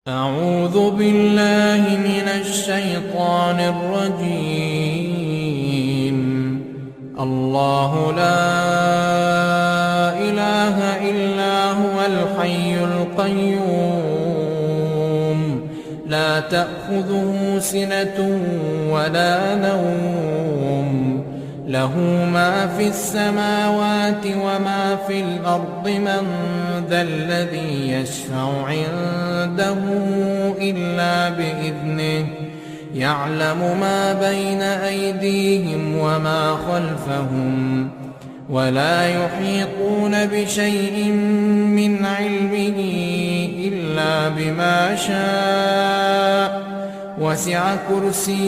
أعوذ بالله من الشيطان الرجيم. الله لا إله إلا هو الحي القيوم لا تأخذه سنة ولا نوم له ما في السماوات وما في الأرض من ذا الذي يشفع عنده إلا بإذنه يعلم ما بين أيديهم وما خلفهم ولا يحيطون بشيء من علمه إلا بما شاء وسع كرسيه